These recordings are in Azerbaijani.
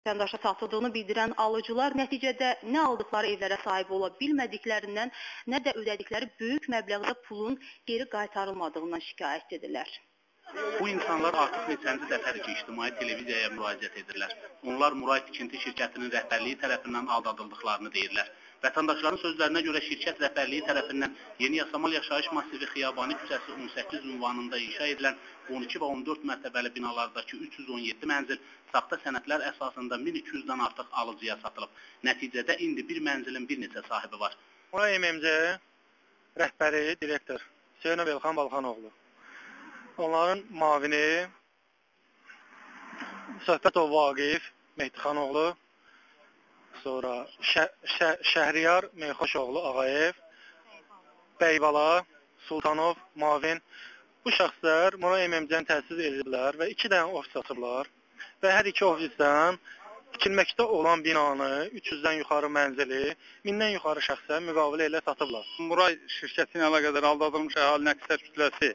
Vətəndaşa satıldığını bildirən alıcılar nəticədə nə aldıqları evlərə sahib ola bilmədiklərindən, nə də ödədikləri böyük məbləğdə pulun geri qaytarılmadığından şikayət edirlər. Bu insanlar artıq neçənci dəfədir ki, ictimai televiziyaya müraciət edirlər. Onlar Muray Tikinti şirkətinin rəhbərliyi tərəfindən aldadıldıqlarını deyirlər. Vətəndaşların sözlərinə görə şirkət rəhbərliyi tərəfindən Yeni Yasamal Yaşayış Masivi Xiyabani küçəsi 18 ünvanında inşa edilən 12 və 14 mərtəbəli binalardakı 317 mənzil saxta sənədlər əsasında 1200-dən artıq alıcıya satılıb. Nəticədə indi bir mənzilin bir neçə sahibi var. Muray MMC rəhbəri, direktor Hüseynov Elxan Balxanoğlu. Onların mavini Söhbətov Vaqif Mehdixanoğlu, sonra Şəhriyar Meyxoşoğlu Ağayev, Bəybala Sultanov Mavin. Bu şəxslər Muray MMC-ni təsis ediblər və 2 dənə ofis açıblar və hər 2 ofisdən tikilməkdə olan binanı, 300-dən yuxarı mənzili, 1000-dən yuxarı şəxsə müqavilə ilə satıblar. Muray şirkəti ilə əlaqədar aldadılmış əhalinin əksər kütləsi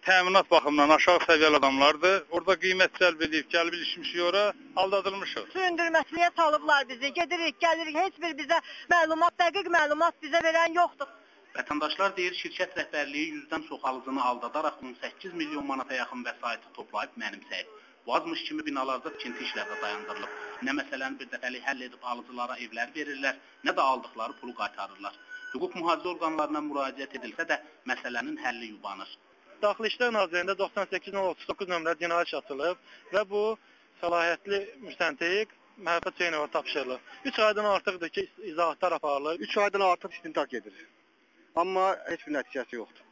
təminat baxımından aşağı səviyyəli adamlardır. Orada qiymət cəlb edib, gəlib ilişmişik ora, aldadılmışıq. Süründürməsiniyə salıblar bizi. Gedirik, gəlirik, heç bir bizə məlumat, dəqiq məlumat bizə verən yoxdur. Vətəndaşlar deyir, şirkət rəhbərliyi 100-dən çox alıcını aldadaraq 18 milyon manata yaxın vəsaiti toplayıb mənimsəyib. Bu azmış kimi binalarda tikinti işləri də dayandırılıb. Nə məsələni bir dəfəlik həll edib alıcılara evlər verirlər, nə də aldıqları pulu qaytarırlar. Hüquq mühafizə orqanlarına müraciət edilsə də məsələnin həlli yubanır. Daxili İşlər Nazirliyində 98.039 nömrəli cinayət işi açılıb və bu səlahiyyətli müstəntiq Məhəbbət Hüseynova tapşırılır. 3 aydan artıqdır ki, izahatlar aparılır. 3 aydan artıq istintaq gedir. Amma heç bir nəticəsi yoxdur.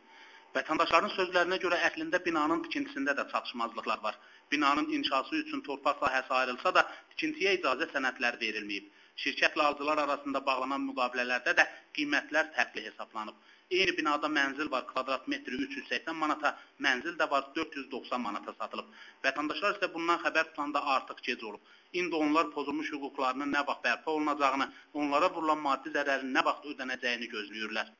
Vətəndaşların sözlərinə görə əslində binanın tikintisində də çatışmazlıqlar var. Binanın inşası üçün torpaq sahəsi ayrılsa da tikintiyə icazə sənədlər verilməyib. Şirkətlə alıcılar arasında bağlanan müqavilələrdə də qiymətlər fərqli hesablanıb. Eyni binada mənzil var, kvadrat metri 380 manata, mənzil də var 490 manata satılıb. Vətəndaşlar isə bundan xəbər tutanda artıq gec olub. İndi onlar pozulmuş hüquqlarının nə vaxt bərpa olunacağını, onlara vurulan maddi zərərin nə vaxt ödənəcəyini gözləyirlər.